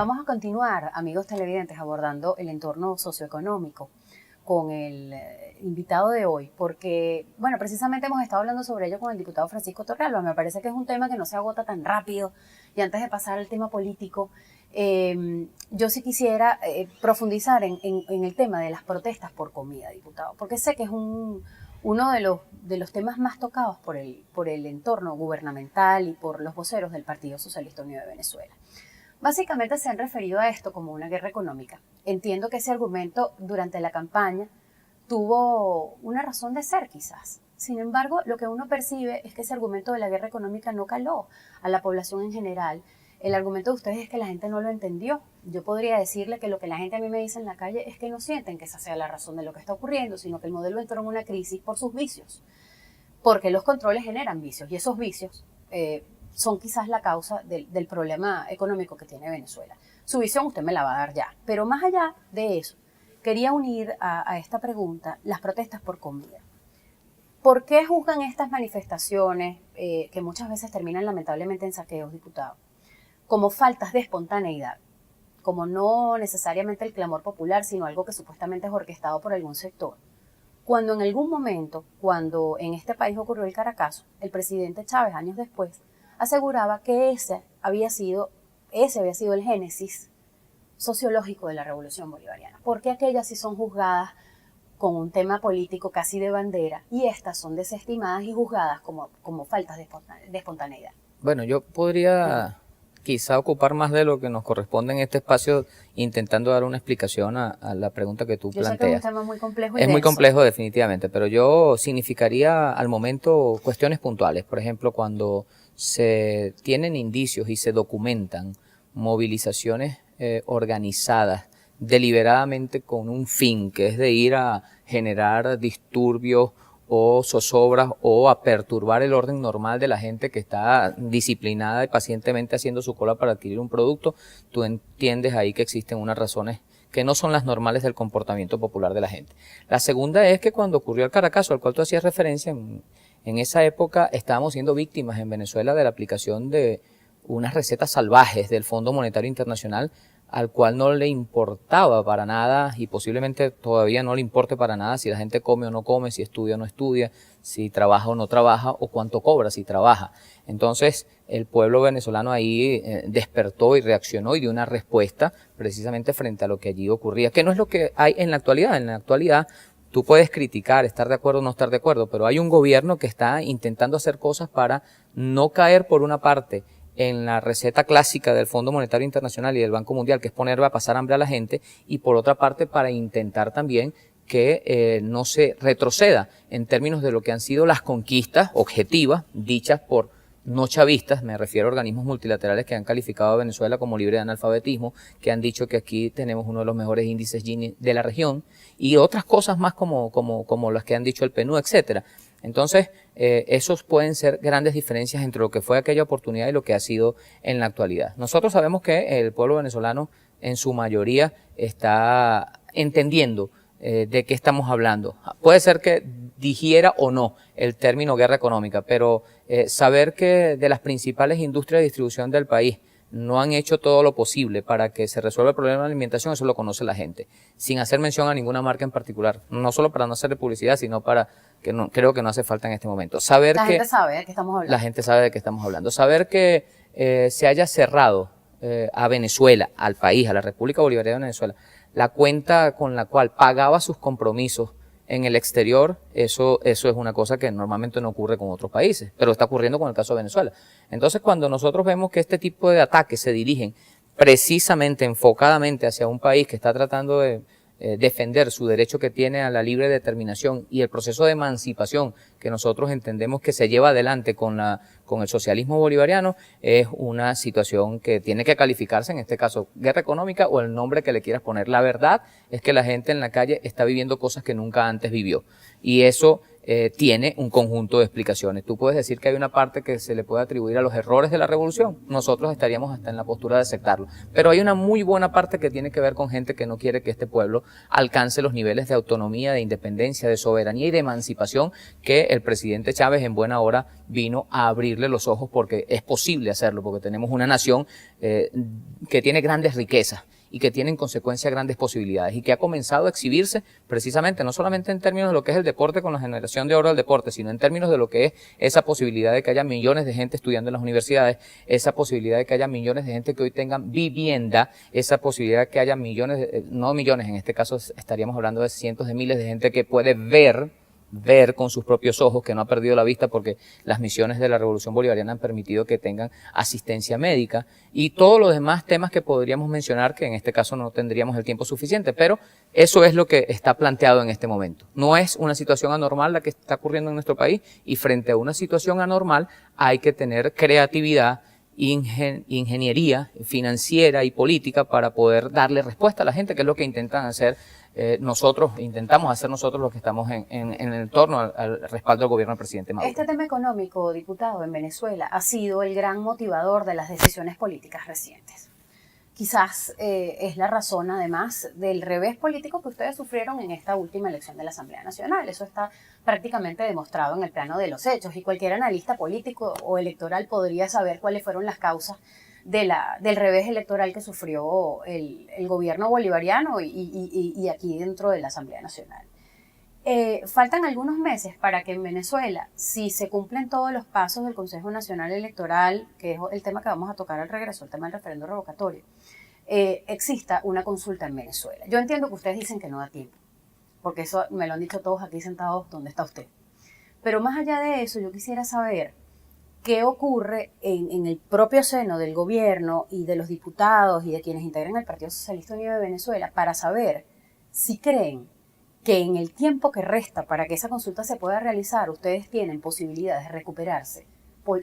Vamos a continuar, amigos televidentes, abordando el entorno socioeconómico con el invitado de hoy, porque, bueno, precisamente hemos estado hablando sobre ello con el diputado Francisco Torralba. Me parece que es un tema que no se agota tan rápido. Y antes de pasar al tema político, yo sí quisiera profundizar en el tema de las protestas por comida, diputado, porque sé que es uno de los temas más tocados por el entorno gubernamental y por los voceros del Partido Socialista Unido de Venezuela. Básicamente se han referido a esto como una guerra económica. Entiendo que ese argumento durante la campaña tuvo una razón de ser quizás. Sin embargo, lo que uno percibe es que ese argumento de la guerra económica no caló a la población en general. El argumento de ustedes es que la gente no lo entendió. Yo podría decirle que lo que la gente a mí me dice en la calle es que no sienten que esa sea la razón de lo que está ocurriendo, sino que el modelo entró en una crisis por sus vicios. Porque los controles generan vicios y esos vicios son quizás la causa del problema económico que tiene Venezuela. Su visión usted me la va a dar ya. Pero más allá de eso, quería unir a esta pregunta las protestas por comida. ¿Por qué juzgan estas manifestaciones, que muchas veces terminan lamentablemente en saqueos, diputado, como faltas de espontaneidad? Como no necesariamente el clamor popular, sino algo que supuestamente es orquestado por algún sector. Cuando en algún momento, cuando en este país ocurrió el Caracazo, el presidente Chávez, años después, aseguraba que ese había sido el génesis sociológico de la Revolución Bolivariana. Porque aquellas sí son juzgadas con un tema político casi de bandera y estas son desestimadas y juzgadas como faltas de espontaneidad. Bueno, yo podría quizá ocupar más de lo que nos corresponde en este espacio intentando dar una explicación a la pregunta que tú planteas. Yo sé que es un tema muy complejo y Es denso. muy complejo definitivamente, pero yo significaría al momento cuestiones puntuales. Por ejemplo, cuando se tienen indicios y se documentan movilizaciones organizadas deliberadamente con un fin, que es de ir a generar disturbios o zozobras o a perturbar el orden normal de la gente que está disciplinada y pacientemente haciendo su cola para adquirir un producto, tú entiendes ahí que existen unas razones que no son las normales del comportamiento popular de la gente. La segunda es que cuando ocurrió el Caracazo, al cual tú hacías referencia, en esa época estábamos siendo víctimas en Venezuela de la aplicación de unas recetas salvajes del Fondo Monetario Internacional, al cual no le importaba para nada y posiblemente todavía no le importe para nada si la gente come o no come, si estudia o no estudia, si trabaja o no trabaja o cuánto cobra si trabaja. Entonces el pueblo venezolano ahí despertó y reaccionó y dio una respuesta precisamente frente a lo que allí ocurría, que no es lo que hay en la actualidad. En la actualidad tú puedes criticar, estar de acuerdo o no estar de acuerdo, pero hay un gobierno que está intentando hacer cosas para no caer por una parte en la receta clásica del Fondo Monetario Internacional y del Banco Mundial, que es ponerle a pasar hambre a la gente, y por otra parte para intentar también que no se retroceda en términos de lo que han sido las conquistas objetivas dichas por no chavistas, me refiero a organismos multilaterales que han calificado a Venezuela como libre de analfabetismo, que han dicho que aquí tenemos uno de los mejores índices Gini de la región, y otras cosas más como las que han dicho el PNUD, etcétera. Entonces, esos pueden ser grandes diferencias entre lo que fue aquella oportunidad y lo que ha sido en la actualidad. Nosotros sabemos que el pueblo venezolano en su mayoría está entendiendo de qué estamos hablando. Puede ser que digiera o no el término guerra económica, pero saber que de las principales industrias de distribución del país no han hecho todo lo posible para que se resuelva el problema de la alimentación, eso lo conoce la gente, sin hacer mención a ninguna marca en particular, no solo para no hacerle publicidad, sino para que no, creo que no hace falta en este momento. Saber la que gente sabe de qué estamos hablando. La gente sabe de qué estamos hablando. Saber que se haya cerrado a Venezuela, al país, a la República Bolivariana de Venezuela, la cuenta con la cual pagaba sus compromisos en el exterior, eso es una cosa que normalmente no ocurre con otros países, pero está ocurriendo con el caso de Venezuela. Entonces, cuando nosotros vemos que este tipo de ataques se dirigen precisamente, enfocadamente hacia un país que está tratando de defender su derecho que tiene a la libre determinación y el proceso de emancipación que nosotros entendemos que se lleva adelante con el socialismo bolivariano, es una situación que tiene que calificarse, en este caso, guerra económica o el nombre que le quieras poner. La verdad es que la gente en la calle está viviendo cosas que nunca antes vivió. Y eso tiene un conjunto de explicaciones. Tú puedes decir que hay una parte que se le puede atribuir a los errores de la revolución, nosotros estaríamos hasta en la postura de aceptarlo, pero hay una muy buena parte que tiene que ver con gente que no quiere que este pueblo alcance los niveles de autonomía, de independencia, de soberanía y de emancipación que el presidente Chávez en buena hora vino a abrirle los ojos, porque es posible hacerlo, porque tenemos una nación que tiene grandes riquezas y que tiene en consecuencia grandes posibilidades y que ha comenzado a exhibirse precisamente no solamente en términos de lo que es el deporte con la generación de oro del deporte, sino en términos de lo que es esa posibilidad de que haya millones de gente estudiando en las universidades, esa posibilidad de que haya millones de gente que hoy tengan vivienda, esa posibilidad de que haya millones, no millones, en este caso estaríamos hablando de cientos de miles de gente que puede ver con sus propios ojos, que no ha perdido la vista porque las misiones de la Revolución Bolivariana han permitido que tengan asistencia médica y todos los demás temas que podríamos mencionar, que en este caso no tendríamos el tiempo suficiente, pero eso es lo que está planteado en este momento. No es una situación anormal la que está ocurriendo en nuestro país, y frente a una situación anormal hay que tener creatividad, ingeniería financiera y política para poder darle respuesta a la gente, que es lo que intentan hacer intentamos hacer nosotros los que estamos en el torno al respaldo del gobierno del presidente Maduro. Este tema económico, diputado, en Venezuela ha sido el gran motivador de las decisiones políticas recientes. Quizás es la razón, además, del revés político que ustedes sufrieron en esta última elección de la Asamblea Nacional. Eso está prácticamente demostrado en el plano de los hechos, y cualquier analista político o electoral podría saber cuáles fueron las causas del revés electoral que sufrió el gobierno bolivariano y aquí dentro de la Asamblea Nacional. Faltan algunos meses para que en Venezuela, si se cumplen todos los pasos del Consejo Nacional Electoral, que es el tema que vamos a tocar al regreso, el tema del referendo revocatorio, exista una consulta en Venezuela. Yo entiendo que ustedes dicen que no da tiempo, porque eso me lo han dicho todos aquí sentados donde está usted. Pero más allá de eso, yo quisiera saber qué ocurre en el propio seno del gobierno y de los diputados y de quienes integran el Partido Socialista Unido de Venezuela, para saber si creen que en el tiempo que resta para que esa consulta se pueda realizar, ustedes tienen posibilidades de recuperarse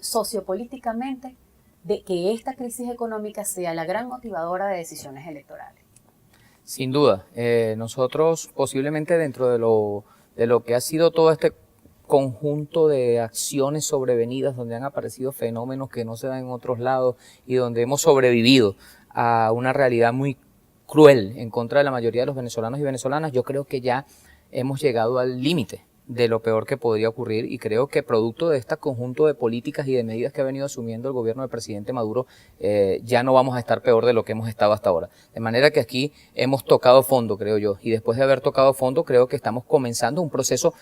sociopolíticamente, de que esta crisis económica sea la gran motivadora de decisiones electorales. Sin duda, nosotros posiblemente dentro de lo que ha sido todo este conjunto de acciones sobrevenidas, donde han aparecido fenómenos que no se dan en otros lados y donde hemos sobrevivido a una realidad muy cruel en contra de la mayoría de los venezolanos y venezolanas, yo creo que ya hemos llegado al límite de lo peor que podría ocurrir, y creo que producto de este conjunto de políticas y de medidas que ha venido asumiendo el gobierno del presidente Maduro, ya no vamos a estar peor de lo que hemos estado hasta ahora. De manera que aquí hemos tocado fondo, creo yo, y después de haber tocado fondo, creo que estamos comenzando un proceso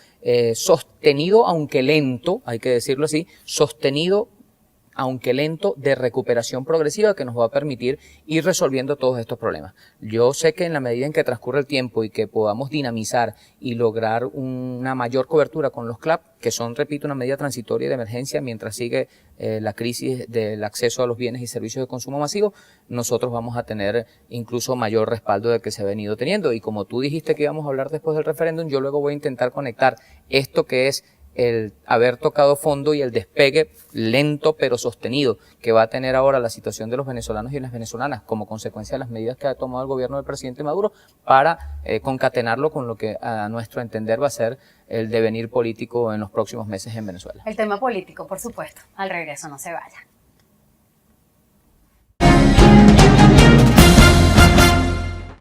sostenido, aunque lento, hay que decirlo así, sostenido aunque lento, de recuperación progresiva que nos va a permitir ir resolviendo todos estos problemas. Yo sé que en la medida en que transcurre el tiempo y que podamos dinamizar y lograr una mayor cobertura con los CLAP, que son, repito, una medida transitoria de emergencia mientras sigue la crisis del acceso a los bienes y servicios de consumo masivo, nosotros vamos a tener incluso mayor respaldo del que se ha venido teniendo. Y como tú dijiste que íbamos a hablar después del referéndum, yo luego voy a intentar conectar esto que es el haber tocado fondo y el despegue lento pero sostenido que va a tener ahora la situación de los venezolanos y las venezolanas como consecuencia de las medidas que ha tomado el gobierno del presidente Maduro, para concatenarlo con lo que a nuestro entender va a ser el devenir político en los próximos meses en Venezuela. El tema político, por supuesto. Al regreso, no se vaya.